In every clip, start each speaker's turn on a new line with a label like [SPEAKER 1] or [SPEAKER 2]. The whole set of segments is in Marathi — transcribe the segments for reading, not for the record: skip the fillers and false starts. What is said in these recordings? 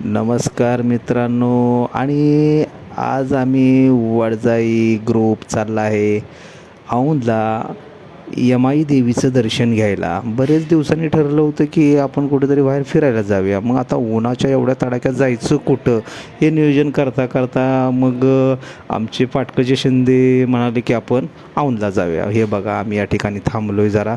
[SPEAKER 1] नमस्कार मित्रांनो. आणि आज आम्ही वडजाई ग्रुप चालला आहे औंधला यमाई देवीचं दर्शन घ्यायला. बरेच दिवसांनी ठरलं होतं की आपण कुठेतरी बाहेर फिरायला जाऊया. मग आता उन्हाच्या एवढ्या तडाख्यात जायचं कुठं हे नियोजन करता करता मग आमचे पाटकचे शिंदे म्हणाले की आपण औंधला जाऊया. हे बघा आम्ही या ठिकाणी थांबलो आहे जरा.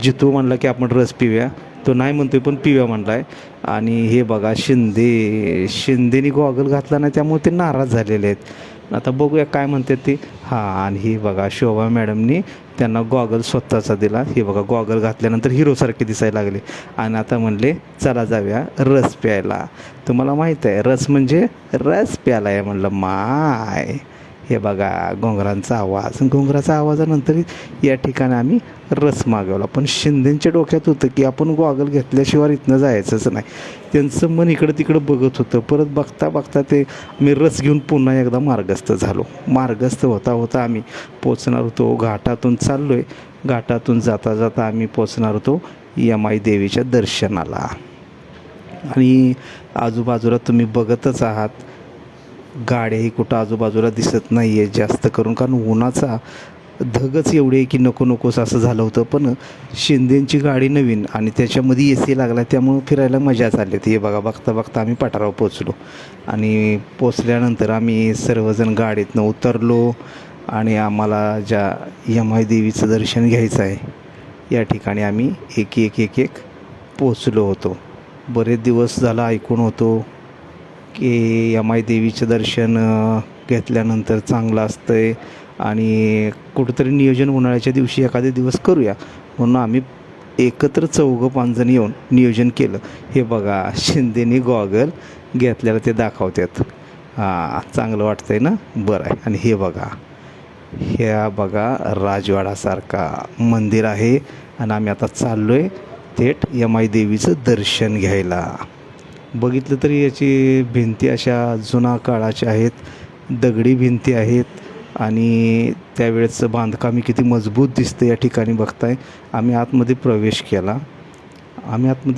[SPEAKER 1] जितू म्हणला की आपण रस पिऊया, तो नाही म्हणतोय पण पिव्या म्हणला आहे. आणि हे बघा शिंदेनी गॉगल घातला नाही त्यामुळे ते नाराज झालेले आहेत. आता बघूया काय म्हणतात ते. हां, आणि हे बघा शोभा मॅडमनी त्यांना गॉगल स्वतःचा दिला. हे बघा गॉगल घातल्यानंतर हिरोसारखे दिसायला लागले. आणि आता म्हणले चला जाऊया रस प्यायला. तुम्हाला माहीत आहे रस म्हणजे रस प्यायला आहे म्हणलं माय. हे बघा घोंगरांचा आवाज, घोंगराचा आवाजानंतर या ठिकाणी आम्ही रस मागवला. पण शिंदेंच्या डोक्यात होतं की आपण गॉगल घेतल्याशिवाय इथनं जायचंच नाही. त्यांचं मन इकडं तिकडं बघत होतं. परत बघता बघता ते मी रस घेऊन पुन्हा एकदा मार्गस्थ झालो. मार्गस्थ होता होता आम्ही पोचणार होतो घाटातून. चाललो आहे घाटातून जाता जाता आम्ही पोचणार होतो यमाई देवीच्या दर्शनाला. आणि आजूबाजूला तुम्ही बघतच आहात, गाड्याही कुठं आजूबाजूला दिसत नाही आहे जास्त करून, कारण उन्हाचा धगच एवढी आहे की नको नकोस असं झालं होतं. पण शिंदेंची गाडी नवीन आणि त्याच्यामध्ये ए सी लागला त्यामुळं फिरायला मजाच आली होती. हे बघा बघता बघता आम्ही पठारावर पोचलो. आणि पोचल्यानंतर आम्ही सर्वजण गाडीतनं उतरलो. आणि आम्हाला ज्या यमाई देवीचं दर्शन घ्यायचं आहे या ठिकाणी आम्ही एक एक एक एक पोचलो होतो. बरेच दिवस झाला ऐकून होतो की यमाई देवीचं दर्शन घेतल्यानंतर चांगलं असतं आहे आणि कुठंतरी नियोजन उन्हाळ्याच्या दिवशी एखादे दिवस करूया म्हणून आम्ही एकत्र 4-5 जण येऊन नियोजन केलं. हे बघा शिंदेनी गॉगल घेतल्याला ते दाखवतात. हां, चांगलं वाटतंय ना, बरं आहे. आणि हे बघा राजवाडासारखा मंदिर आहे. आणि आम्ही आता चाललो आहे थेट यमाई देवीचं दर्शन घ्यायला. बघितलं तरी याची भिंती अशा जुना काळाच्या आहेत, दगडी भिंती आहेत. आणि त्यावेळेचं बांधकामी किती मजबूत दिसतं या ठिकाणी बघताय. आम्ही आतमध्ये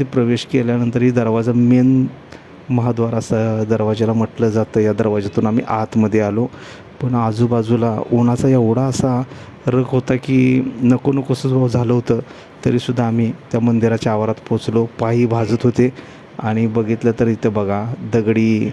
[SPEAKER 1] प्रवेश केल्यानंतर ही दरवाजा मेन महाद्वार असं दरवाजाला म्हटलं जातं. या दरवाजातून आम्ही आतमध्ये आलो. पण आजूबाजूला उन्हाचा एवढा असा रग होता की नको नकोसं झालं होतं. तरीसुद्धा आम्ही त्या मंदिराच्या आवारात पोचलो. पायी भाजत होते. आणि बघितलं तर इथं बघा दगडी